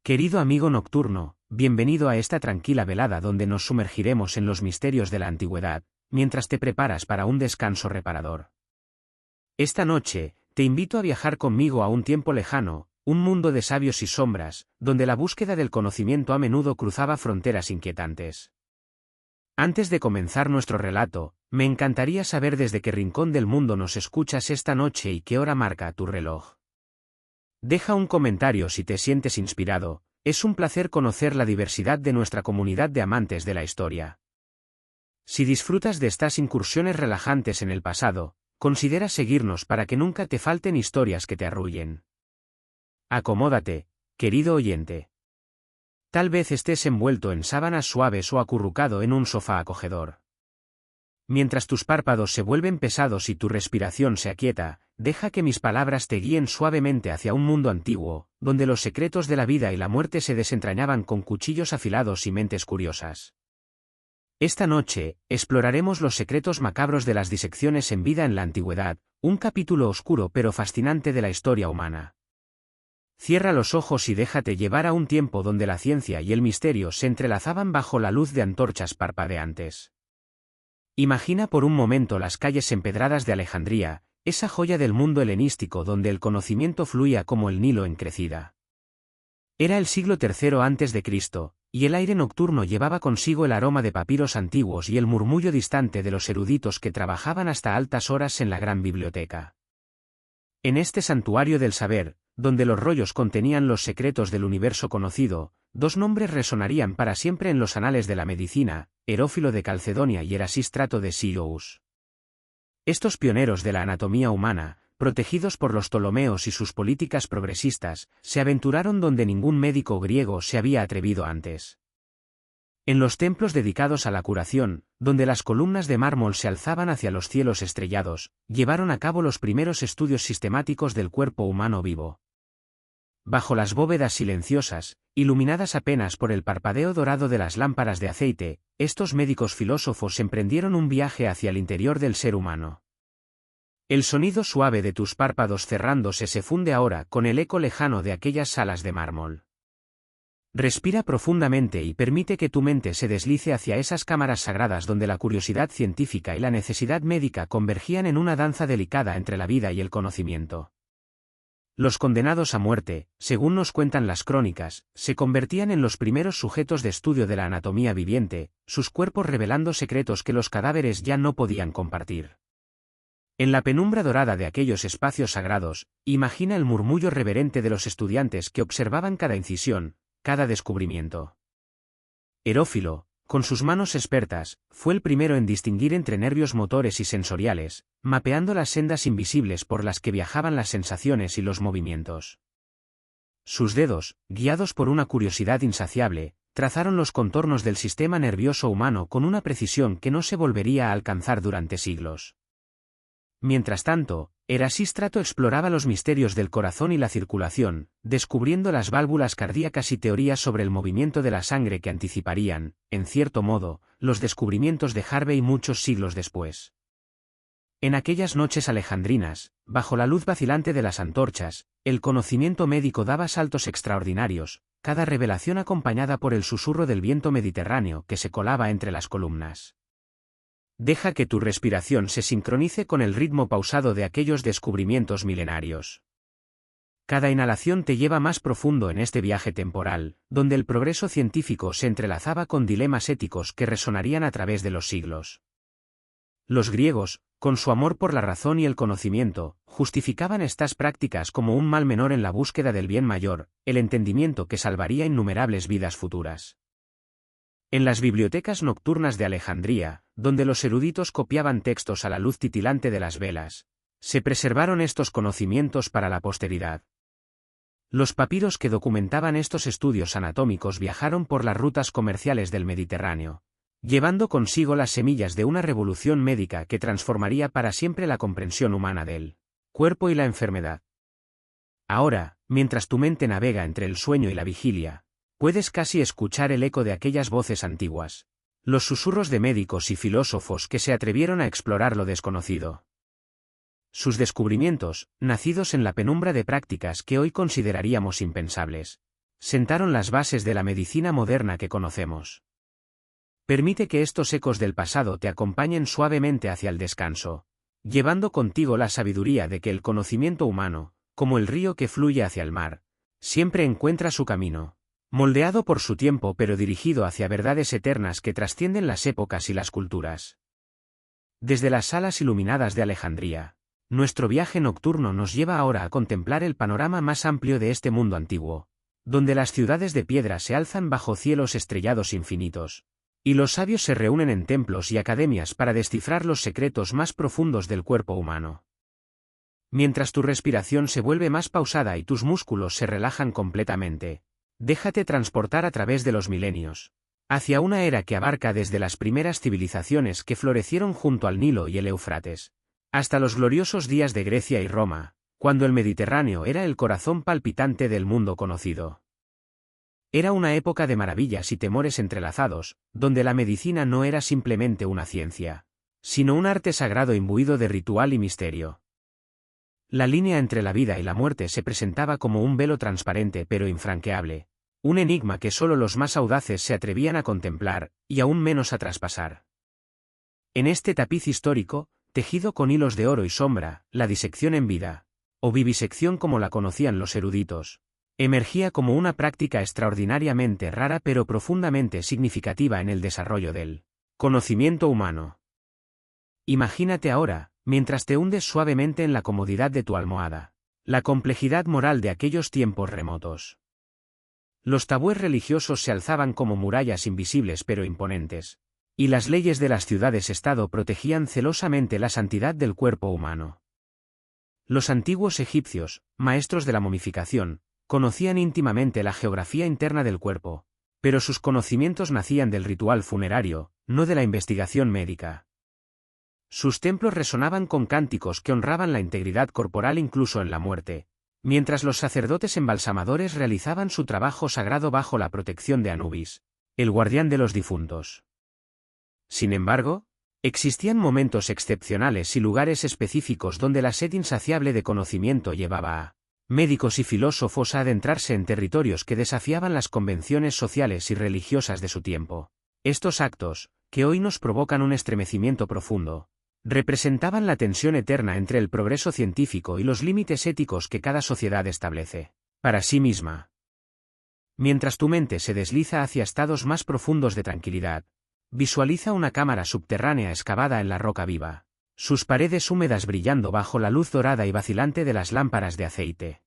Querido amigo nocturno, bienvenido a esta tranquila velada donde nos sumergiremos en los misterios de la antigüedad, mientras te preparas para un descanso reparador. Esta noche, te invito a viajar conmigo a un tiempo lejano, un mundo de sabios y sombras, donde la búsqueda del conocimiento a menudo cruzaba fronteras inquietantes. Antes de comenzar nuestro relato, me encantaría saber desde qué rincón del mundo nos escuchas esta noche y qué hora marca tu reloj. Deja un comentario si te sientes inspirado, es un placer conocer la diversidad de nuestra comunidad de amantes de la historia. Si disfrutas de estas incursiones relajantes en el pasado, considera seguirnos para que nunca te falten historias que te arrullen. Acomódate, querido oyente. Tal vez estés envuelto en sábanas suaves o acurrucado en un sofá acogedor. Mientras tus párpados se vuelven pesados y tu respiración se aquieta, deja que mis palabras te guíen suavemente hacia un mundo antiguo, donde los secretos de la vida y la muerte se desentrañaban con cuchillos afilados y mentes curiosas. Esta noche, exploraremos los secretos macabros de las disecciones en vida en la antigüedad, un capítulo oscuro pero fascinante de la historia humana. Cierra los ojos y déjate llevar a un tiempo donde la ciencia y el misterio se entrelazaban bajo la luz de antorchas parpadeantes. Imagina por un momento las calles empedradas de Alejandría, esa joya del mundo helenístico donde el conocimiento fluía como el Nilo en crecida. Era el siglo III a.C., y el aire nocturno llevaba consigo el aroma de papiros antiguos y el murmullo distante de los eruditos que trabajaban hasta altas horas en la gran biblioteca. En este santuario del saber, donde los rollos contenían los secretos del universo conocido, dos nombres resonarían para siempre en los anales de la medicina: Herófilo de Calcedonia y Erasístrato de Silius. Estos pioneros de la anatomía humana, protegidos por los Ptolomeos y sus políticas progresistas, se aventuraron donde ningún médico griego se había atrevido antes. En los templos dedicados a la curación, donde las columnas de mármol se alzaban hacia los cielos estrellados, llevaron a cabo los primeros estudios sistemáticos del cuerpo humano vivo. Bajo las bóvedas silenciosas, iluminadas apenas por el parpadeo dorado de las lámparas de aceite, estos médicos filósofos emprendieron un viaje hacia el interior del ser humano. El sonido suave de tus párpados cerrándose se funde ahora con el eco lejano de aquellas salas de mármol. Respira profundamente y permite que tu mente se deslice hacia esas cámaras sagradas donde la curiosidad científica y la necesidad médica convergían en una danza delicada entre la vida y el conocimiento. Los condenados a muerte, según nos cuentan las crónicas, se convertían en los primeros sujetos de estudio de la anatomía viviente, sus cuerpos revelando secretos que los cadáveres ya no podían compartir. En la penumbra dorada de aquellos espacios sagrados, imagina el murmullo reverente de los estudiantes que observaban cada incisión, cada descubrimiento. Herófilo, con sus manos expertas, fue el primero en distinguir entre nervios motores y sensoriales, mapeando las sendas invisibles por las que viajaban las sensaciones y los movimientos. Sus dedos, guiados por una curiosidad insaciable, trazaron los contornos del sistema nervioso humano con una precisión que no se volvería a alcanzar durante siglos. Mientras tanto, Erasístrato exploraba los misterios del corazón y la circulación, descubriendo las válvulas cardíacas y teorías sobre el movimiento de la sangre que anticiparían, en cierto modo, los descubrimientos de Harvey muchos siglos después. En aquellas noches alejandrinas, bajo la luz vacilante de las antorchas, el conocimiento médico daba saltos extraordinarios, cada revelación acompañada por el susurro del viento mediterráneo que se colaba entre las columnas. Deja que tu respiración se sincronice con el ritmo pausado de aquellos descubrimientos milenarios. Cada inhalación te lleva más profundo en este viaje temporal, donde el progreso científico se entrelazaba con dilemas éticos que resonarían a través de los siglos. Los griegos, con su amor por la razón y el conocimiento, justificaban estas prácticas como un mal menor en la búsqueda del bien mayor, el entendimiento que salvaría innumerables vidas futuras. En las bibliotecas nocturnas de Alejandría, donde los eruditos copiaban textos a la luz titilante de las velas, se preservaron estos conocimientos para la posteridad. Los papiros que documentaban estos estudios anatómicos viajaron por las rutas comerciales del Mediterráneo, llevando consigo las semillas de una revolución médica que transformaría para siempre la comprensión humana del cuerpo y la enfermedad. Ahora, mientras tu mente navega entre el sueño y la vigilia, puedes casi escuchar el eco de aquellas voces antiguas, los susurros de médicos y filósofos que se atrevieron a explorar lo desconocido. Sus descubrimientos, nacidos en la penumbra de prácticas que hoy consideraríamos impensables, sentaron las bases de la medicina moderna que conocemos. Permite que estos ecos del pasado te acompañen suavemente hacia el descanso, llevando contigo la sabiduría de que el conocimiento humano, como el río que fluye hacia el mar, siempre encuentra su camino, moldeado por su tiempo pero dirigido hacia verdades eternas que trascienden las épocas y las culturas. Desde las salas iluminadas de Alejandría, nuestro viaje nocturno nos lleva ahora a contemplar el panorama más amplio de este mundo antiguo, donde las ciudades de piedra se alzan bajo cielos estrellados infinitos, y los sabios se reúnen en templos y academias para descifrar los secretos más profundos del cuerpo humano. Mientras tu respiración se vuelve más pausada y tus músculos se relajan completamente, déjate transportar a través de los milenios, hacia una era que abarca desde las primeras civilizaciones que florecieron junto al Nilo y el Éufrates, hasta los gloriosos días de Grecia y Roma, cuando el Mediterráneo era el corazón palpitante del mundo conocido. Era una época de maravillas y temores entrelazados, donde la medicina no era simplemente una ciencia, sino un arte sagrado imbuido de ritual y misterio. La línea entre la vida y la muerte se presentaba como un velo transparente pero infranqueable, un enigma que solo los más audaces se atrevían a contemplar, y aún menos a traspasar. En este tapiz histórico, tejido con hilos de oro y sombra, la disección en vida, o vivisección como la conocían los eruditos, emergía como una práctica extraordinariamente rara pero profundamente significativa en el desarrollo del conocimiento humano. Imagínate ahora, mientras te hundes suavemente en la comodidad de tu almohada, la complejidad moral de aquellos tiempos remotos. Los tabúes religiosos se alzaban como murallas invisibles pero imponentes, y las leyes de las ciudades-estado protegían celosamente la santidad del cuerpo humano. Los antiguos egipcios, maestros de la momificación, conocían íntimamente la geografía interna del cuerpo, pero sus conocimientos nacían del ritual funerario, no de la investigación médica. Sus templos resonaban con cánticos que honraban la integridad corporal incluso en la muerte, mientras los sacerdotes embalsamadores realizaban su trabajo sagrado bajo la protección de Anubis, el guardián de los difuntos. Sin embargo, existían momentos excepcionales y lugares específicos donde la sed insaciable de conocimiento llevaba a médicos y filósofos a adentrarse en territorios que desafiaban las convenciones sociales y religiosas de su tiempo. Estos actos, que hoy nos provocan un estremecimiento profundo, representaban la tensión eterna entre el progreso científico y los límites éticos que cada sociedad establece para sí misma. Mientras tu mente se desliza hacia estados más profundos de tranquilidad, visualiza una cámara subterránea excavada en la roca viva, sus paredes húmedas brillando bajo la luz dorada y vacilante de las lámparas de aceite.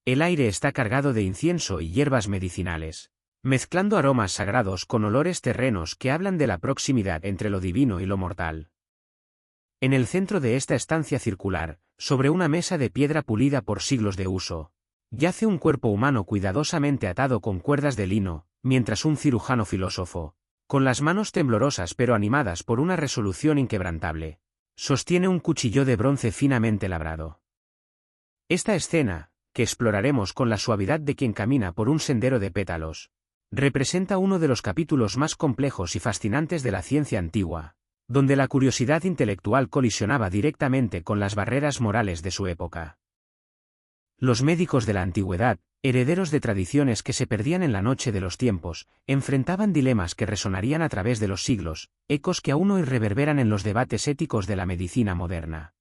El aire está cargado de incienso y hierbas medicinales, mezclando aromas sagrados con olores terrenos que hablan de la proximidad entre lo divino y lo mortal. En el centro de esta estancia circular, sobre una mesa de piedra pulida por siglos de uso, yace un cuerpo humano cuidadosamente atado con cuerdas de lino, mientras un cirujano filósofo, con las manos temblorosas pero animadas por una resolución inquebrantable, sostiene un cuchillo de bronce finamente labrado. Esta escena, que exploraremos con la suavidad de quien camina por un sendero de pétalos, representa uno de los capítulos más complejos y fascinantes de la ciencia antigua, donde la curiosidad intelectual colisionaba directamente con las barreras morales de su época. Los médicos de la antigüedad, herederos de tradiciones que se perdían en la noche de los tiempos, enfrentaban dilemas que resonarían a través de los siglos, ecos que aún hoy reverberan en los debates éticos de la medicina moderna.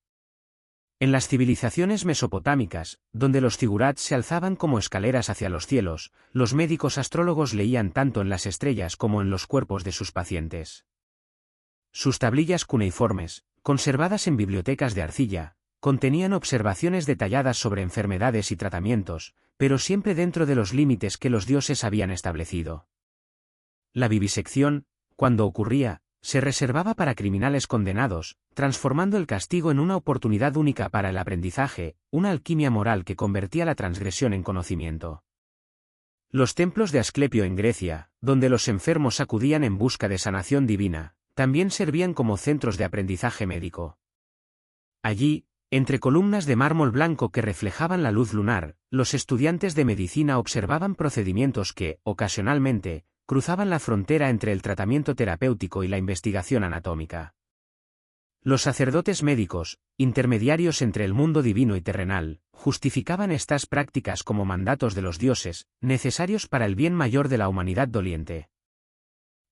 En las civilizaciones mesopotámicas, donde los zigurats se alzaban como escaleras hacia los cielos, los médicos astrólogos leían tanto en las estrellas como en los cuerpos de sus pacientes. Sus tablillas cuneiformes, conservadas en bibliotecas de arcilla, contenían observaciones detalladas sobre enfermedades y tratamientos, pero siempre dentro de los límites que los dioses habían establecido. La vivisección, cuando ocurría, se reservaba para criminales condenados, transformando el castigo en una oportunidad única para el aprendizaje, una alquimia moral que convertía la transgresión en conocimiento. Los templos de Asclepio en Grecia, donde los enfermos acudían en busca de sanación divina, también servían como centros de aprendizaje médico. Allí, entre columnas de mármol blanco que reflejaban la luz lunar, los estudiantes de medicina observaban procedimientos que, ocasionalmente, cruzaban la frontera entre el tratamiento terapéutico y la investigación anatómica. Los sacerdotes médicos, intermediarios entre el mundo divino y terrenal, justificaban estas prácticas como mandatos de los dioses, necesarios para el bien mayor de la humanidad doliente.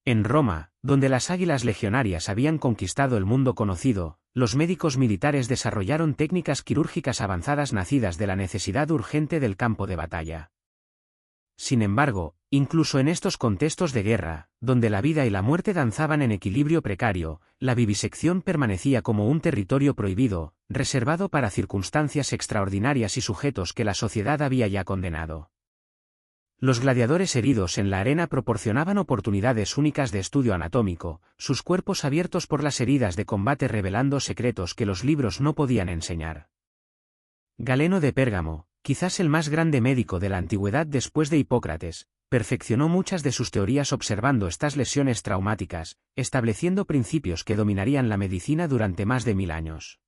En Roma, donde las águilas legionarias habían conquistado el mundo conocido, los médicos militares desarrollaron técnicas quirúrgicas avanzadas nacidas de la necesidad urgente del campo de batalla. Sin embargo, incluso en estos contextos de guerra, donde la vida y la muerte danzaban en equilibrio precario, la vivisección permanecía como un territorio prohibido, reservado para circunstancias extraordinarias y sujetos que la sociedad había ya condenado. Los gladiadores heridos en la arena proporcionaban oportunidades únicas de estudio anatómico, sus cuerpos abiertos por las heridas de combate revelando secretos que los libros no podían enseñar. Galeno de Pérgamo, quizás el más grande médico de la antigüedad después de Hipócrates, perfeccionó muchas de sus teorías observando estas lesiones traumáticas, estableciendo principios que dominarían la medicina durante más de 1000 años.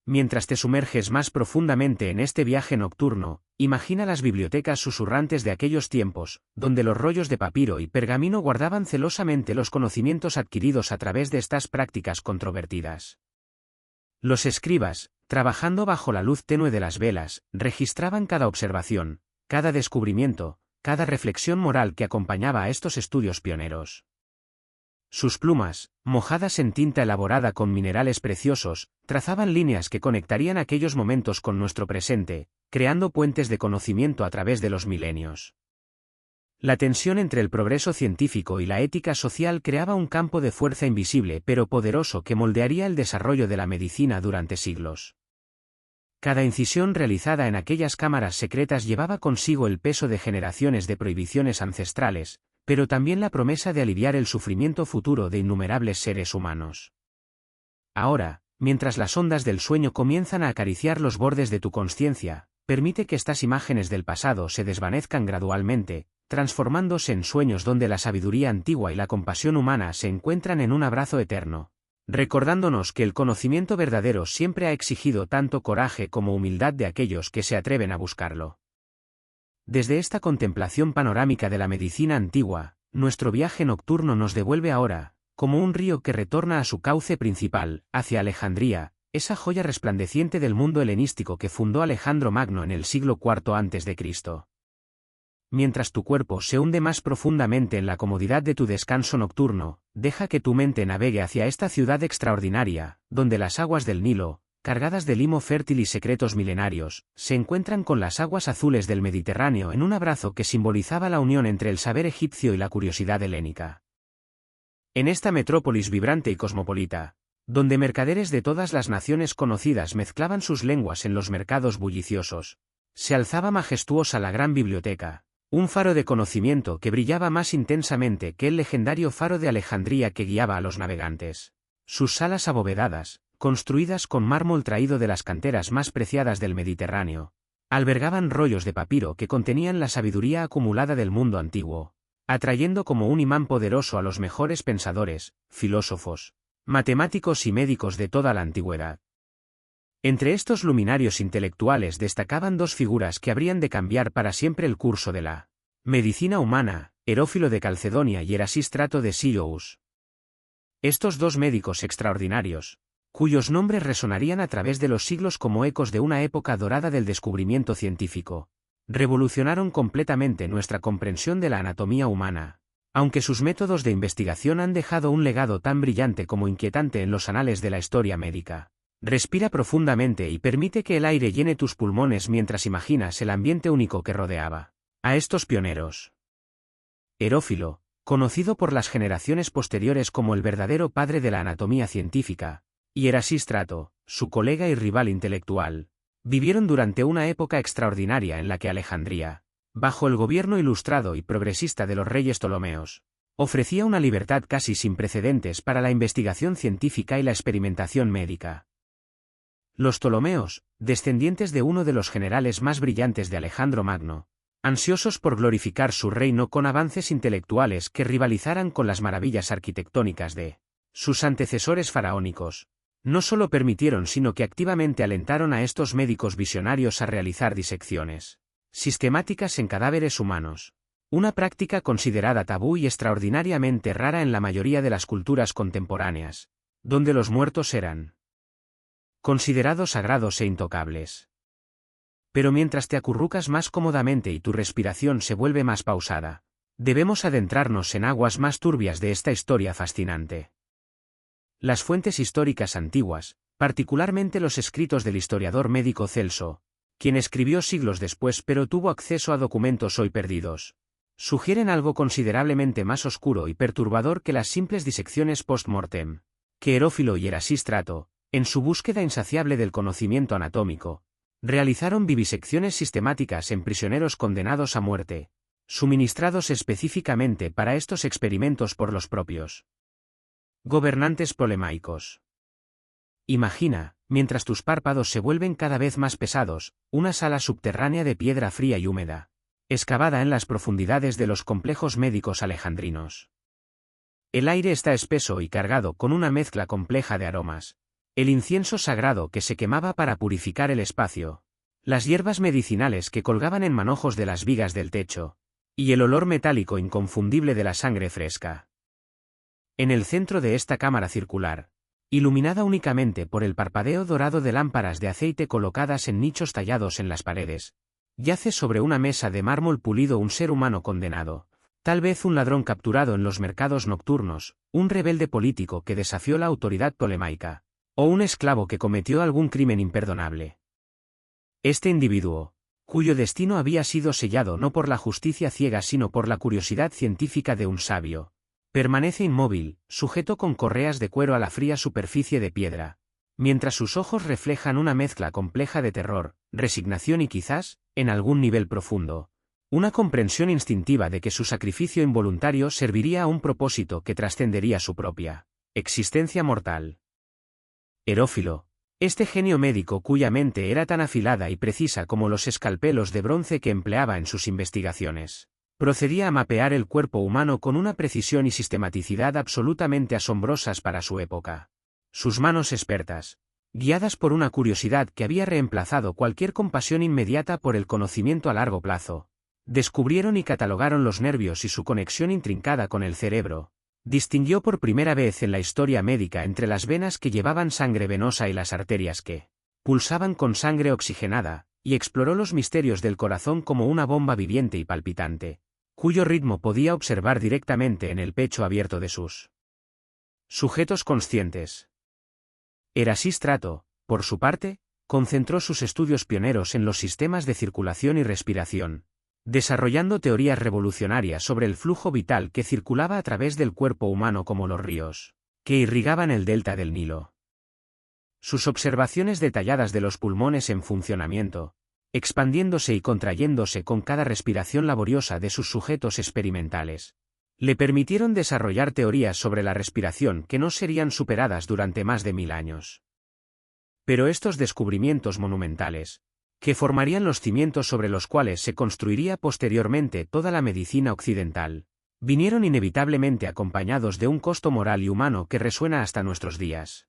Mientras te sumerges más profundamente en este viaje nocturno, imagina las bibliotecas susurrantes de aquellos tiempos, donde los rollos de papiro y pergamino guardaban celosamente los conocimientos adquiridos a través de estas prácticas controvertidas. Los escribas, trabajando bajo la luz tenue de las velas, registraban cada observación, cada descubrimiento, cada reflexión moral que acompañaba a estos estudios pioneros. Sus plumas, mojadas en tinta elaborada con minerales preciosos, trazaban líneas que conectarían aquellos momentos con nuestro presente, creando puentes de conocimiento a través de los milenios. La tensión entre el progreso científico y la ética social creaba un campo de fuerza invisible pero poderoso que moldearía el desarrollo de la medicina durante siglos. Cada incisión realizada en aquellas cámaras secretas llevaba consigo el peso de generaciones de prohibiciones ancestrales, pero también la promesa de aliviar el sufrimiento futuro de innumerables seres humanos. Ahora, mientras las ondas del sueño comienzan a acariciar los bordes de tu consciencia, permite que estas imágenes del pasado se desvanezcan gradualmente, transformándose en sueños donde la sabiduría antigua y la compasión humana se encuentran en un abrazo eterno, recordándonos que el conocimiento verdadero siempre ha exigido tanto coraje como humildad de aquellos que se atreven a buscarlo. Desde esta contemplación panorámica de la medicina antigua, nuestro viaje nocturno nos devuelve ahora, como un río que retorna a su cauce principal, hacia Alejandría, esa joya resplandeciente del mundo helenístico que fundó Alejandro Magno en el siglo IV a.C. Mientras tu cuerpo se hunde más profundamente en la comodidad de tu descanso nocturno, deja que tu mente navegue hacia esta ciudad extraordinaria, donde las aguas del Nilo, cargadas de limo fértil y secretos milenarios, se encuentran con las aguas azules del Mediterráneo en un abrazo que simbolizaba la unión entre el saber egipcio y la curiosidad helénica. En esta metrópolis vibrante y cosmopolita, donde mercaderes de todas las naciones conocidas mezclaban sus lenguas en los mercados bulliciosos, se alzaba majestuosa la gran biblioteca, un faro de conocimiento que brillaba más intensamente que el legendario faro de Alejandría que guiaba a los navegantes. Sus salas abovedadas, construidas con mármol traído de las canteras más preciadas del Mediterráneo, albergaban rollos de papiro que contenían la sabiduría acumulada del mundo antiguo, atrayendo como un imán poderoso a los mejores pensadores, filósofos, matemáticos y médicos de toda la antigüedad. Entre estos luminarios intelectuales destacaban dos figuras que habrían de cambiar para siempre el curso de la medicina humana, Herófilo de Calcedonia y Erasístrato de Sírius. Estos dos médicos extraordinarios, cuyos nombres resonarían a través de los siglos como ecos de una época dorada del descubrimiento científico, revolucionaron completamente nuestra comprensión de la anatomía humana, aunque sus métodos de investigación han dejado un legado tan brillante como inquietante en los anales de la historia médica. Respira profundamente y permite que el aire llene tus pulmones mientras imaginas el ambiente único que rodeaba a estos pioneros. Herófilo, conocido por las generaciones posteriores como el verdadero padre de la anatomía científica, y Erasístrato, su colega y rival intelectual, vivieron durante una época extraordinaria en la que Alejandría, bajo el gobierno ilustrado y progresista de los reyes Ptolomeos, ofrecía una libertad casi sin precedentes para la investigación científica y la experimentación médica. Los Ptolomeos, descendientes de uno de los generales más brillantes de Alejandro Magno, ansiosos por glorificar su reino con avances intelectuales que rivalizaran con las maravillas arquitectónicas de sus antecesores faraónicos, no solo permitieron sino que activamente alentaron a estos médicos visionarios a realizar disecciones sistemáticas en cadáveres humanos, una práctica considerada tabú y extraordinariamente rara en la mayoría de las culturas contemporáneas, donde los muertos eran considerados sagrados e intocables. Pero mientras te acurrucas más cómodamente y tu respiración se vuelve más pausada, debemos adentrarnos en aguas más turbias de esta historia fascinante. Las fuentes históricas antiguas, particularmente los escritos del historiador médico Celso, quien escribió siglos después pero tuvo acceso a documentos hoy perdidos, sugieren algo considerablemente más oscuro y perturbador que las simples disecciones post-mortem, que Herófilo y Erasístrato, en su búsqueda insaciable del conocimiento anatómico, realizaron vivisecciones sistemáticas en prisioneros condenados a muerte, suministrados específicamente para estos experimentos por los propios gobernantes ptolemaicos. Imagina, mientras tus párpados se vuelven cada vez más pesados, una sala subterránea de piedra fría y húmeda, excavada en las profundidades de los complejos médicos alejandrinos. El aire está espeso y cargado con una mezcla compleja de aromas, el incienso sagrado que se quemaba para purificar el espacio, las hierbas medicinales que colgaban en manojos de las vigas del techo, y el olor metálico inconfundible de la sangre fresca. En el centro de esta cámara circular, iluminada únicamente por el parpadeo dorado de lámparas de aceite colocadas en nichos tallados en las paredes, yace sobre una mesa de mármol pulido un ser humano condenado, tal vez un ladrón capturado en los mercados nocturnos, un rebelde político que desafió la autoridad ptolemaica, o un esclavo que cometió algún crimen imperdonable. Este individuo, cuyo destino había sido sellado no por la justicia ciega sino por la curiosidad científica de un sabio, permanece inmóvil, sujeto con correas de cuero a la fría superficie de piedra, mientras sus ojos reflejan una mezcla compleja de terror, resignación y quizás, en algún nivel profundo, una comprensión instintiva de que su sacrificio involuntario serviría a un propósito que trascendería su propia existencia mortal. Herófilo, este genio médico cuya mente era tan afilada y precisa como los escalpelos de bronce que empleaba en sus investigaciones, procedía a mapear el cuerpo humano con una precisión y sistematicidad absolutamente asombrosas para su época. Sus manos expertas, guiadas por una curiosidad que había reemplazado cualquier compasión inmediata por el conocimiento a largo plazo, descubrieron y catalogaron los nervios y su conexión intrincada con el cerebro. Distinguió por primera vez en la historia médica entre las venas que llevaban sangre venosa y las arterias que pulsaban con sangre oxigenada, y exploró los misterios del corazón como una bomba viviente y palpitante, cuyo ritmo podía observar directamente en el pecho abierto de sus sujetos conscientes. Erasístrato, por su parte, concentró sus estudios pioneros en los sistemas de circulación y respiración, desarrollando teorías revolucionarias sobre el flujo vital que circulaba a través del cuerpo humano como los ríos que irrigaban el delta del Nilo. Sus observaciones detalladas de los pulmones en funcionamiento, expandiéndose y contrayéndose con cada respiración laboriosa de sus sujetos experimentales, le permitieron desarrollar teorías sobre la respiración que no serían superadas durante más de 1000 años. Pero estos descubrimientos monumentales, que formarían los cimientos sobre los cuales se construiría posteriormente toda la medicina occidental, vinieron inevitablemente acompañados de un costo moral y humano que resuena hasta nuestros días.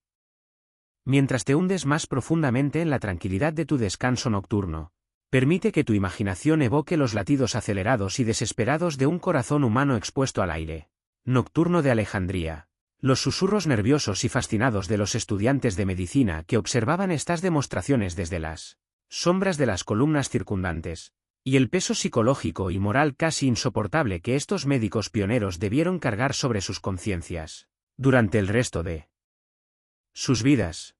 Mientras te hundes más profundamente en la tranquilidad de tu descanso nocturno, permite que tu imaginación evoque los latidos acelerados y desesperados de un corazón humano expuesto al aire nocturno de Alejandría, los susurros nerviosos y fascinados de los estudiantes de medicina que observaban estas demostraciones desde las sombras de las columnas circundantes, y el peso psicológico y moral casi insoportable que estos médicos pioneros debieron cargar sobre sus conciencias durante el resto de sus vidas.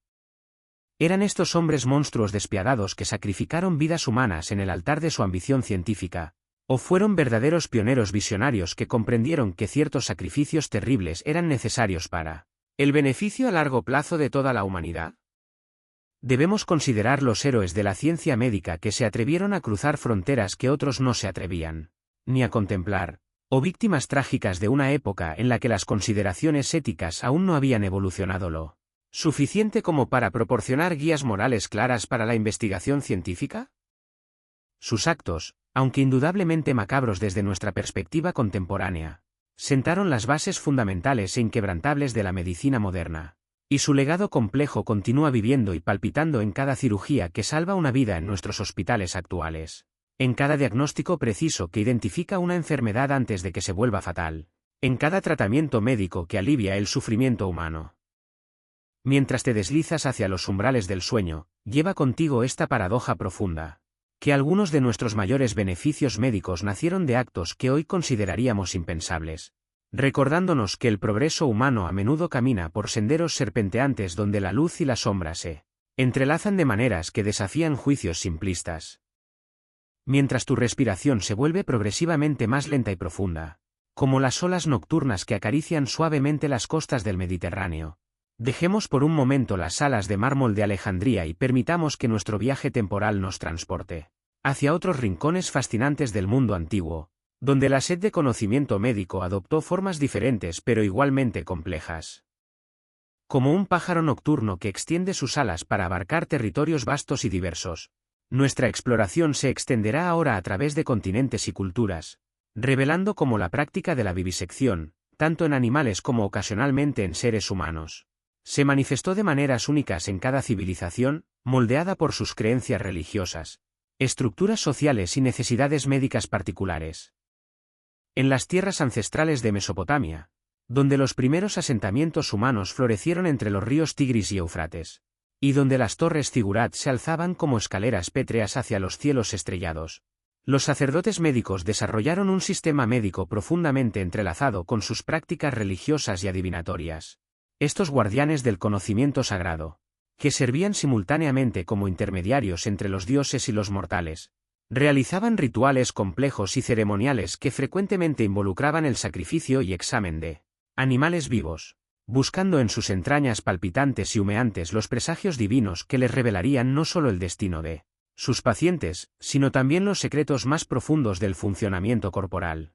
Eran estos hombres monstruos despiadados que sacrificaron vidas humanas en el altar de su ambición científica, o fueron verdaderos pioneros visionarios que comprendieron que ciertos sacrificios terribles eran necesarios para el beneficio a largo plazo de toda la humanidad. Debemos considerar los héroes de la ciencia médica que se atrevieron a cruzar fronteras que otros no se atrevían ni a contemplar, o víctimas trágicas de una época en la que las consideraciones éticas aún no habían evolucionado lo suficiente como para proporcionar guías morales claras para la investigación científica. Sus actos, aunque indudablemente macabros desde nuestra perspectiva contemporánea, sentaron las bases fundamentales e inquebrantables de la medicina moderna, y su legado complejo continúa viviendo y palpitando en cada cirugía que salva una vida en nuestros hospitales actuales, en cada diagnóstico preciso que identifica una enfermedad antes de que se vuelva fatal, en cada tratamiento médico que alivia el sufrimiento humano. Mientras te deslizas hacia los umbrales del sueño, lleva contigo esta paradoja profunda: que algunos de nuestros mayores beneficios médicos nacieron de actos que hoy consideraríamos impensables, recordándonos que el progreso humano a menudo camina por senderos serpenteantes donde la luz y la sombra se entrelazan de maneras que desafían juicios simplistas. Mientras tu respiración se vuelve progresivamente más lenta y profunda, como las olas nocturnas que acarician suavemente las costas del Mediterráneo, dejemos por un momento las salas de mármol de Alejandría y permitamos que nuestro viaje temporal nos transporte hacia otros rincones fascinantes del mundo antiguo, donde la sed de conocimiento médico adoptó formas diferentes pero igualmente complejas. Como un pájaro nocturno que extiende sus alas para abarcar territorios vastos y diversos, nuestra exploración se extenderá ahora a través de continentes y culturas, revelando cómo la práctica de la vivisección, tanto en animales como ocasionalmente en seres humanos, se manifestó de maneras únicas en cada civilización, moldeada por sus creencias religiosas, estructuras sociales y necesidades médicas particulares. En las tierras ancestrales de Mesopotamia, donde los primeros asentamientos humanos florecieron entre los ríos Tigris y Éufrates, y donde las torres Zigurat se alzaban como escaleras pétreas hacia los cielos estrellados, los sacerdotes médicos desarrollaron un sistema médico profundamente entrelazado con sus prácticas religiosas y adivinatorias. Estos guardianes del conocimiento sagrado, que servían simultáneamente como intermediarios entre los dioses y los mortales, realizaban rituales complejos y ceremoniales que frecuentemente involucraban el sacrificio y examen de animales vivos, buscando en sus entrañas palpitantes y humeantes los presagios divinos que les revelarían no solo el destino de sus pacientes, sino también los secretos más profundos del funcionamiento corporal.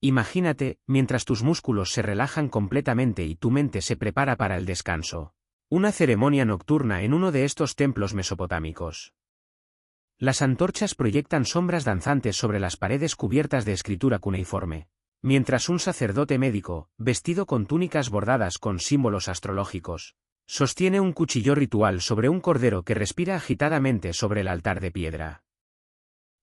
Imagínate, mientras tus músculos se relajan completamente y tu mente se prepara para el descanso, una ceremonia nocturna en uno de estos templos mesopotámicos. Las antorchas proyectan sombras danzantes sobre las paredes cubiertas de escritura cuneiforme, mientras un sacerdote médico, vestido con túnicas bordadas con símbolos astrológicos, sostiene un cuchillo ritual sobre un cordero que respira agitadamente sobre el altar de piedra.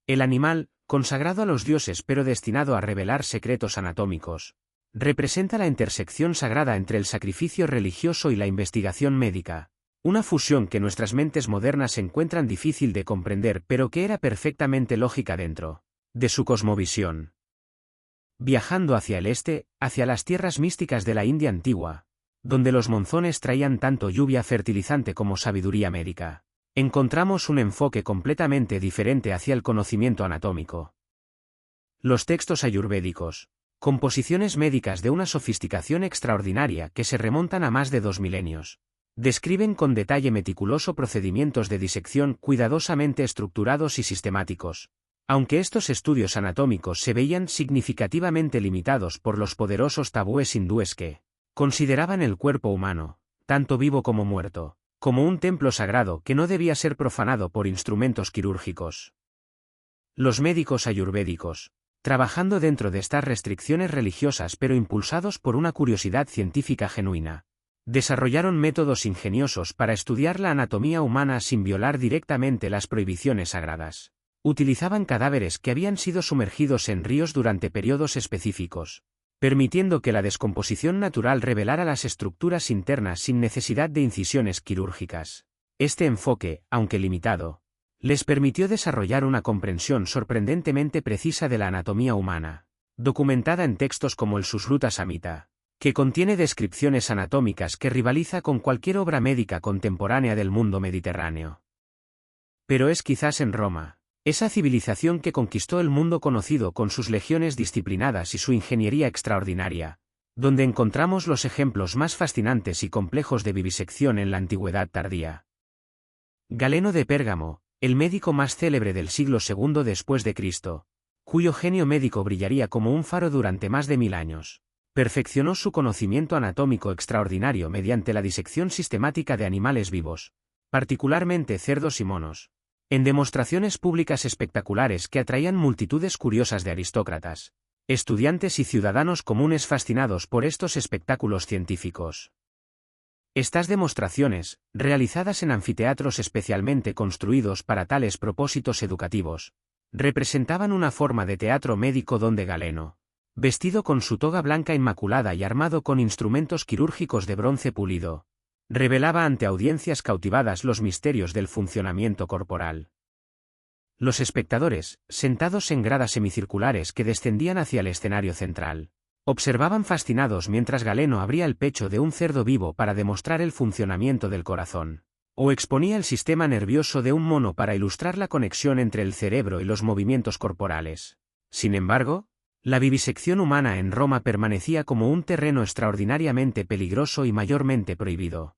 El animal, consagrado a los dioses pero destinado a revelar secretos anatómicos, representa la intersección sagrada entre el sacrificio religioso y la investigación médica, una fusión que nuestras mentes modernas encuentran difícil de comprender pero que era perfectamente lógica dentro de su cosmovisión. Viajando hacia el este, hacia las tierras místicas de la India antigua, donde los monzones traían tanto lluvia fertilizante como sabiduría médica, encontramos un enfoque completamente diferente hacia el conocimiento anatómico. Los textos ayurvédicos, composiciones médicas de una sofisticación extraordinaria que se remontan a más de 2 milenios, describen con detalle meticuloso procedimientos de disección cuidadosamente estructurados y sistemáticos, aunque estos estudios anatómicos se veían significativamente limitados por los poderosos tabúes hindúes que consideraban el cuerpo humano, tanto vivo como muerto, como un templo sagrado que no debía ser profanado por instrumentos quirúrgicos. Los médicos ayurvédicos, trabajando dentro de estas restricciones religiosas pero impulsados por una curiosidad científica genuina, desarrollaron métodos ingeniosos para estudiar la anatomía humana sin violar directamente las prohibiciones sagradas. Utilizaban cadáveres que habían sido sumergidos en ríos durante periodos específicos, permitiendo que la descomposición natural revelara las estructuras internas sin necesidad de incisiones quirúrgicas. Este enfoque, aunque limitado, les permitió desarrollar una comprensión sorprendentemente precisa de la anatomía humana, documentada en textos como el Susruta Samhita, que contiene descripciones anatómicas que rivaliza con cualquier obra médica contemporánea del mundo mediterráneo. Pero es quizás en Roma, esa civilización que conquistó el mundo conocido con sus legiones disciplinadas y su ingeniería extraordinaria, donde encontramos los ejemplos más fascinantes y complejos de vivisección en la antigüedad tardía. Galeno de Pérgamo, el médico más célebre del siglo II después de Cristo, cuyo genio médico brillaría como un faro durante más de 1000 años, perfeccionó su conocimiento anatómico extraordinario mediante la disección sistemática de animales vivos, particularmente cerdos y monos, en demostraciones públicas espectaculares que atraían multitudes curiosas de aristócratas, estudiantes y ciudadanos comunes fascinados por estos espectáculos científicos. Estas demostraciones, realizadas en anfiteatros especialmente construidos para tales propósitos educativos, representaban una forma de teatro médico donde Galeno, vestido con su toga blanca inmaculada y armado con instrumentos quirúrgicos de bronce pulido, revelaba ante audiencias cautivadas los misterios del funcionamiento corporal. Los espectadores, sentados en gradas semicirculares que descendían hacia el escenario central, observaban fascinados mientras Galeno abría el pecho de un cerdo vivo para demostrar el funcionamiento del corazón, o exponía el sistema nervioso de un mono para ilustrar la conexión entre el cerebro y los movimientos corporales. Sin embargo, la vivisección humana en Roma permanecía como un terreno extraordinariamente peligroso y mayormente prohibido.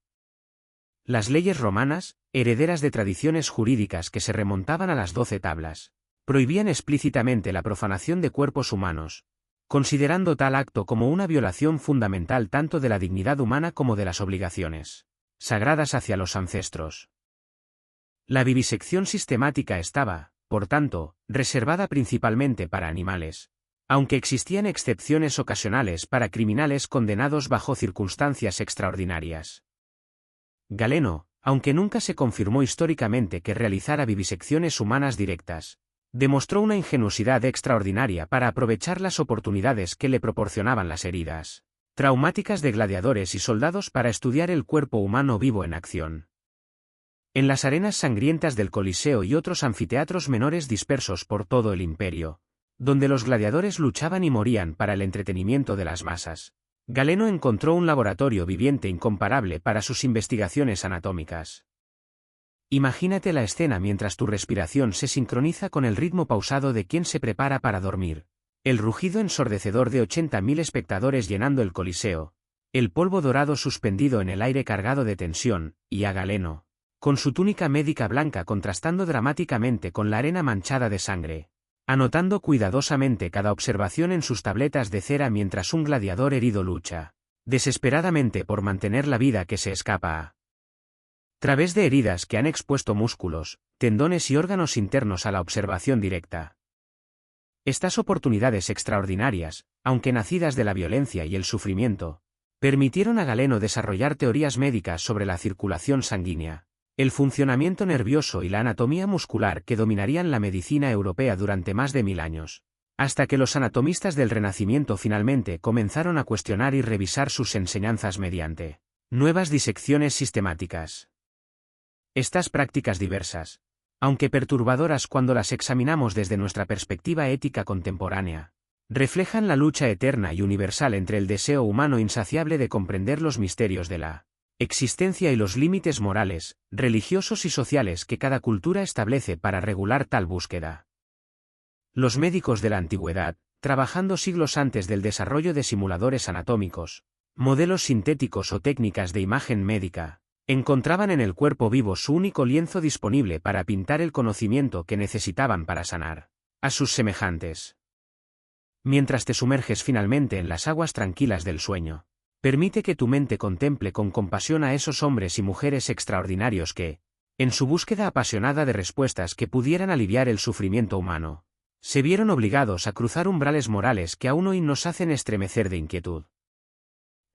Las leyes romanas, herederas de tradiciones jurídicas que se remontaban a las 12 tablas, prohibían explícitamente la profanación de cuerpos humanos, considerando tal acto como una violación fundamental tanto de la dignidad humana como de las obligaciones sagradas hacia los ancestros. La vivisección sistemática estaba, por tanto, reservada principalmente para animales, aunque existían excepciones ocasionales para criminales condenados bajo circunstancias extraordinarias. Galeno, aunque nunca se confirmó históricamente que realizara vivisecciones humanas directas, demostró una ingenuidad extraordinaria para aprovechar las oportunidades que le proporcionaban las heridas traumáticas de gladiadores y soldados para estudiar el cuerpo humano vivo en acción. En las arenas sangrientas del Coliseo y otros anfiteatros menores dispersos por todo el imperio, donde los gladiadores luchaban y morían para el entretenimiento de las masas, Galeno encontró un laboratorio viviente incomparable para sus investigaciones anatómicas. Imagínate la escena mientras tu respiración se sincroniza con el ritmo pausado de quien se prepara para dormir, el rugido ensordecedor de 80.000 espectadores llenando el Coliseo, el polvo dorado suspendido en el aire cargado de tensión, y a Galeno, con su túnica médica blanca contrastando dramáticamente con la arena manchada de sangre, anotando cuidadosamente cada observación en sus tabletas de cera mientras un gladiador herido lucha desesperadamente por mantener la vida que se escapa a través de heridas que han expuesto músculos, tendones y órganos internos a la observación directa. Estas oportunidades extraordinarias, aunque nacidas de la violencia y el sufrimiento, permitieron a Galeno desarrollar teorías médicas sobre la circulación sanguínea, el funcionamiento nervioso y la anatomía muscular que dominarían la medicina europea durante más de 1000 años, hasta que los anatomistas del Renacimiento finalmente comenzaron a cuestionar y revisar sus enseñanzas mediante nuevas disecciones sistemáticas. Estas prácticas diversas, aunque perturbadoras cuando las examinamos desde nuestra perspectiva ética contemporánea, reflejan la lucha eterna y universal entre el deseo humano insaciable de comprender los misterios de la existencia y los límites morales, religiosos y sociales que cada cultura establece para regular tal búsqueda. Los médicos de la antigüedad, trabajando siglos antes del desarrollo de simuladores anatómicos, modelos sintéticos o técnicas de imagen médica, encontraban en el cuerpo vivo su único lienzo disponible para pintar el conocimiento que necesitaban para sanar a sus semejantes. Mientras te sumerges finalmente en las aguas tranquilas del sueño, permite que tu mente contemple con compasión a esos hombres y mujeres extraordinarios que, en su búsqueda apasionada de respuestas que pudieran aliviar el sufrimiento humano, se vieron obligados a cruzar umbrales morales que aún hoy nos hacen estremecer de inquietud.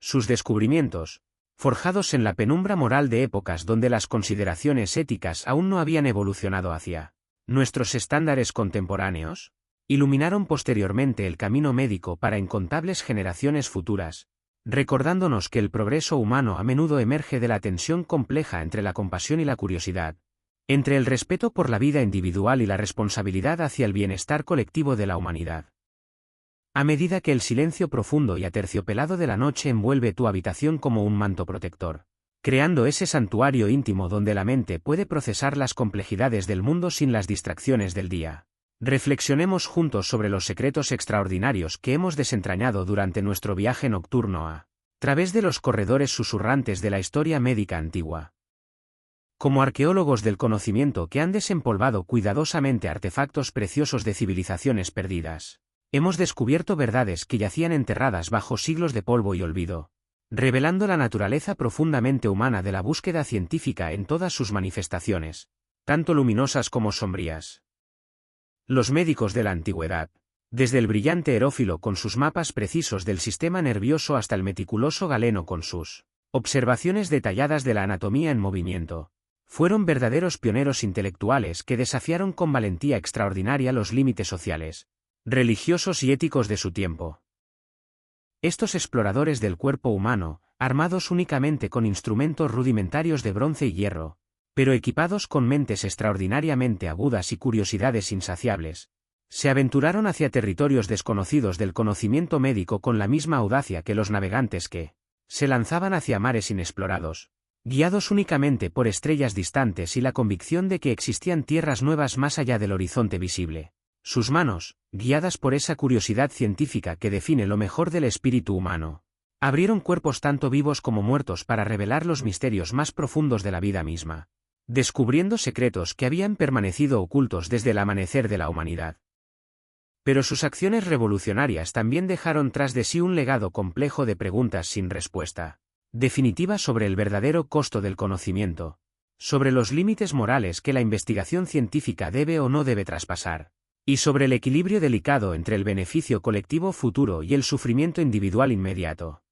Sus descubrimientos, forjados en la penumbra moral de épocas donde las consideraciones éticas aún no habían evolucionado hacia nuestros estándares contemporáneos, iluminaron posteriormente el camino médico para incontables generaciones futuras, recordándonos que el progreso humano a menudo emerge de la tensión compleja entre la compasión y la curiosidad, entre el respeto por la vida individual y la responsabilidad hacia el bienestar colectivo de la humanidad. A medida que el silencio profundo y aterciopelado de la noche envuelve tu habitación como un manto protector, creando ese santuario íntimo donde la mente puede procesar las complejidades del mundo sin las distracciones del día, reflexionemos juntos sobre los secretos extraordinarios que hemos desentrañado durante nuestro viaje nocturno a través de los corredores susurrantes de la historia médica antigua. Como arqueólogos del conocimiento que han desempolvado cuidadosamente artefactos preciosos de civilizaciones perdidas, hemos descubierto verdades que yacían enterradas bajo siglos de polvo y olvido, revelando la naturaleza profundamente humana de la búsqueda científica en todas sus manifestaciones, tanto luminosas como sombrías. Los médicos de la antigüedad, desde el brillante Herófilo con sus mapas precisos del sistema nervioso hasta el meticuloso Galeno con sus observaciones detalladas de la anatomía en movimiento, fueron verdaderos pioneros intelectuales que desafiaron con valentía extraordinaria los límites sociales, religiosos y éticos de su tiempo. Estos exploradores del cuerpo humano, armados únicamente con instrumentos rudimentarios de bronce y hierro, pero equipados con mentes extraordinariamente agudas y curiosidades insaciables, se aventuraron hacia territorios desconocidos del conocimiento médico con la misma audacia que los navegantes que se lanzaban hacia mares inexplorados, guiados únicamente por estrellas distantes y la convicción de que existían tierras nuevas más allá del horizonte visible. Sus manos, guiadas por esa curiosidad científica que define lo mejor del espíritu humano, abrieron cuerpos tanto vivos como muertos para revelar los misterios más profundos de la vida misma, descubriendo secretos que habían permanecido ocultos desde el amanecer de la humanidad. Pero sus acciones revolucionarias también dejaron tras de sí un legado complejo de preguntas sin respuesta definitiva sobre el verdadero costo del conocimiento, sobre los límites morales que la investigación científica debe o no debe traspasar, y sobre el equilibrio delicado entre el beneficio colectivo futuro y el sufrimiento individual inmediato.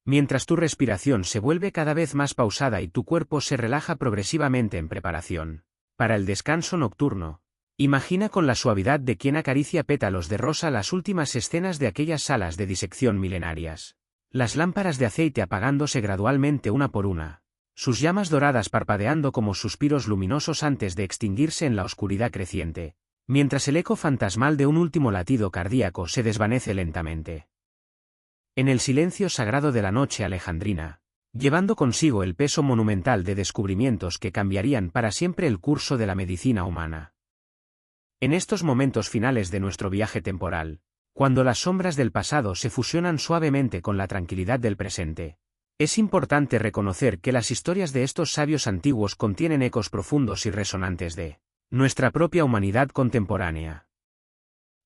Mientras tu respiración se vuelve cada vez más pausada y tu cuerpo se relaja progresivamente en preparación para el descanso nocturno, imagina con la suavidad de quien acaricia pétalos de rosa las últimas escenas de aquellas salas de disección milenarias. Las lámparas de aceite apagándose gradualmente una por una, sus llamas doradas parpadeando como suspiros luminosos antes de extinguirse en la oscuridad creciente, mientras el eco fantasmal de un último latido cardíaco se desvanece lentamente. En el silencio sagrado de la noche alejandrina, llevando consigo el peso monumental de descubrimientos que cambiarían para siempre el curso de la medicina humana. En estos momentos finales de nuestro viaje temporal, cuando las sombras del pasado se fusionan suavemente con la tranquilidad del presente, es importante reconocer que las historias de estos sabios antiguos contienen ecos profundos y resonantes de nuestra propia humanidad contemporánea.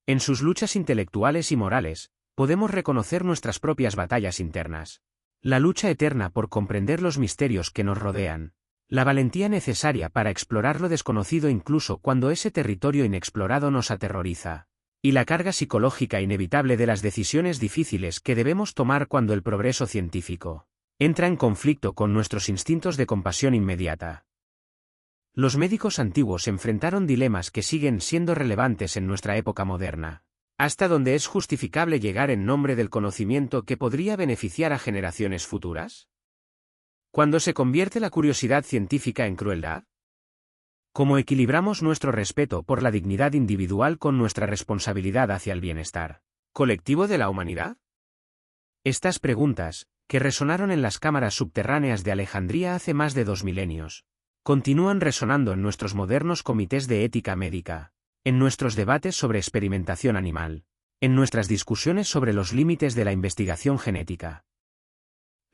En sus luchas intelectuales y morales, podemos reconocer nuestras propias batallas internas, la lucha eterna por comprender los misterios que nos rodean, la valentía necesaria para explorar lo desconocido incluso cuando ese territorio inexplorado nos aterroriza, y la carga psicológica inevitable de las decisiones difíciles que debemos tomar cuando el progreso científico entra en conflicto con nuestros instintos de compasión inmediata. Los médicos antiguos enfrentaron dilemas que siguen siendo relevantes en nuestra época moderna. ¿Hasta dónde es justificable llegar en nombre del conocimiento que podría beneficiar a generaciones futuras? ¿Cuándo se convierte la curiosidad científica en crueldad? ¿Cómo equilibramos nuestro respeto por la dignidad individual con nuestra responsabilidad hacia el bienestar colectivo de la humanidad? Estas preguntas, que resonaron en las cámaras subterráneas de Alejandría hace más de 2 milenios, continúan resonando en nuestros modernos comités de ética médica, en nuestros debates sobre experimentación animal, en nuestras discusiones sobre los límites de la investigación genética.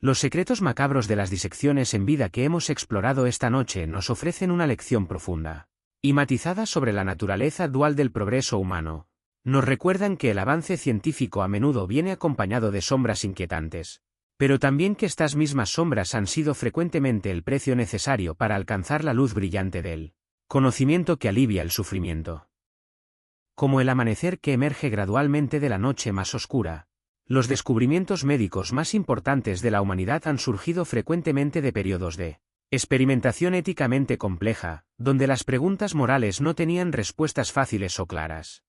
Los secretos macabros de las disecciones en vida que hemos explorado esta noche nos ofrecen una lección profunda y matizada sobre la naturaleza dual del progreso humano. Nos recuerdan que el avance científico a menudo viene acompañado de sombras inquietantes, pero también que estas mismas sombras han sido frecuentemente el precio necesario para alcanzar la luz brillante del conocimiento que alivia el sufrimiento. Como el amanecer que emerge gradualmente de la noche más oscura, los descubrimientos médicos más importantes de la humanidad han surgido frecuentemente de periodos de experimentación éticamente compleja, donde las preguntas morales no tenían respuestas fáciles o claras.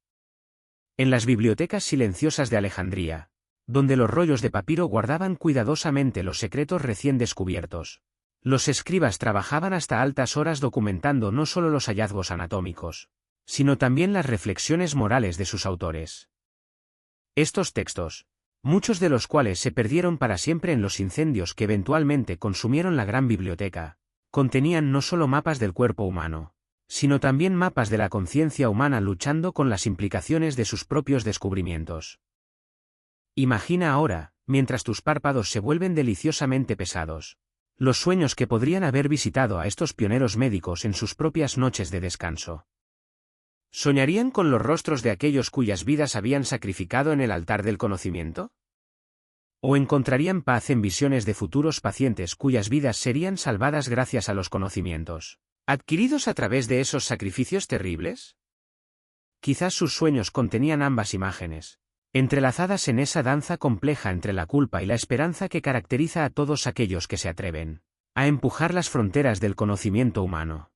En las bibliotecas silenciosas de Alejandría, donde los rollos de papiro guardaban cuidadosamente los secretos recién descubiertos, los escribas trabajaban hasta altas horas documentando no solo los hallazgos anatómicos, sino también las reflexiones morales de sus autores. Estos textos, muchos de los cuales se perdieron para siempre en los incendios que eventualmente consumieron la gran biblioteca, contenían no solo mapas del cuerpo humano, sino también mapas de la conciencia humana luchando con las implicaciones de sus propios descubrimientos. Imagina ahora, mientras tus párpados se vuelven deliciosamente pesados, los sueños que podrían haber visitado a estos pioneros médicos en sus propias noches de descanso. ¿Soñarían con los rostros de aquellos cuyas vidas habían sacrificado en el altar del conocimiento? ¿O encontrarían paz en visiones de futuros pacientes cuyas vidas serían salvadas gracias a los conocimientos adquiridos a través de esos sacrificios terribles? Quizás sus sueños contenían ambas imágenes, entrelazadas en esa danza compleja entre la culpa y la esperanza que caracteriza a todos aquellos que se atreven a empujar las fronteras del conocimiento humano.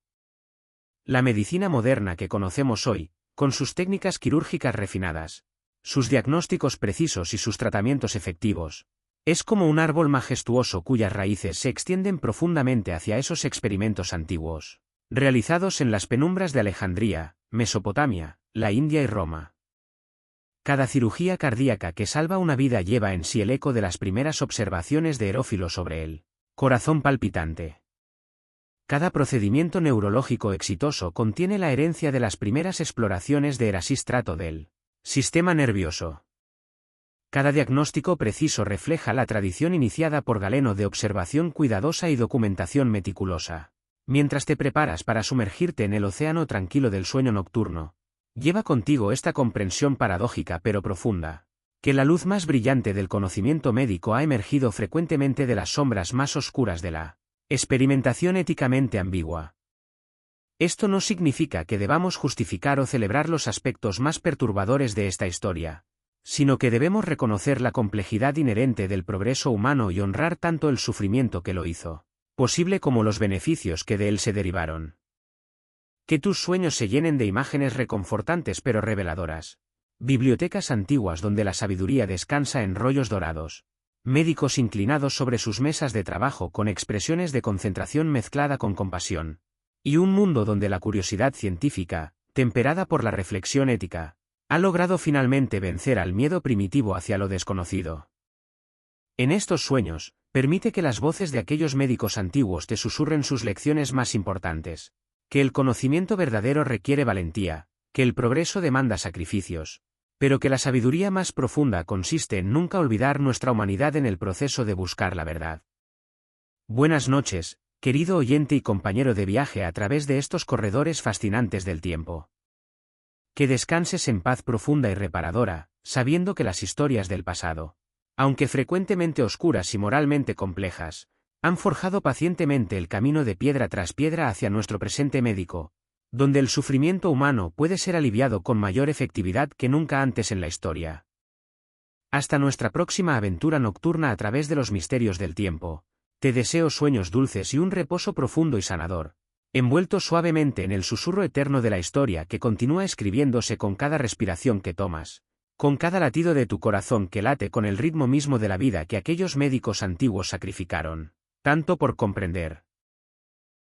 La medicina moderna que conocemos hoy, con sus técnicas quirúrgicas refinadas, sus diagnósticos precisos y sus tratamientos efectivos, Es como un árbol majestuoso cuyas raíces se extienden profundamente hacia esos experimentos antiguos, realizados en las penumbras de Alejandría, Mesopotamia, la India y Roma. Cada cirugía cardíaca que salva una vida lleva en sí el eco de las primeras observaciones de Herófilo sobre el corazón palpitante. Cada procedimiento neurológico exitoso contiene la herencia de las primeras exploraciones de Erasístrato del sistema nervioso. Cada diagnóstico preciso refleja la tradición iniciada por Galeno de observación cuidadosa y documentación meticulosa. Mientras te preparas para sumergirte en el océano tranquilo del sueño nocturno, lleva contigo esta comprensión paradójica pero profunda, que la luz más brillante del conocimiento médico ha emergido frecuentemente de las sombras más oscuras de la experimentación éticamente ambigua. Esto no significa que debamos justificar o celebrar los aspectos más perturbadores de esta historia, sino que debemos reconocer la complejidad inherente del progreso humano y honrar tanto el sufrimiento que lo hizo posible como los beneficios que de él se derivaron. Que tus sueños se llenen de imágenes reconfortantes pero reveladoras. Bibliotecas antiguas donde la sabiduría descansa en rollos dorados. Médicos inclinados sobre sus mesas de trabajo con expresiones de concentración mezclada con compasión. Y un mundo donde la curiosidad científica, temperada por la reflexión ética, ha logrado finalmente vencer al miedo primitivo hacia lo desconocido. En estos sueños, permite que las voces de aquellos médicos antiguos te susurren sus lecciones más importantes. Que el conocimiento verdadero requiere valentía, que el progreso demanda sacrificios, pero que la sabiduría más profunda consiste en nunca olvidar nuestra humanidad en el proceso de buscar la verdad. Buenas noches, querido oyente y compañero de viaje a través de estos corredores fascinantes del tiempo. Que descanses en paz profunda y reparadora, sabiendo que las historias del pasado, aunque frecuentemente oscuras y moralmente complejas, han forjado pacientemente el camino de piedra tras piedra hacia nuestro presente médico, donde el sufrimiento humano puede ser aliviado con mayor efectividad que nunca antes en la historia. Hasta nuestra próxima aventura nocturna a través de los misterios del tiempo, te deseo sueños dulces y un reposo profundo y sanador, envuelto suavemente en el susurro eterno de la historia que continúa escribiéndose con cada respiración que tomas, con cada latido de tu corazón que late con el ritmo mismo de la vida que aquellos médicos antiguos sacrificaron, tanto por comprender,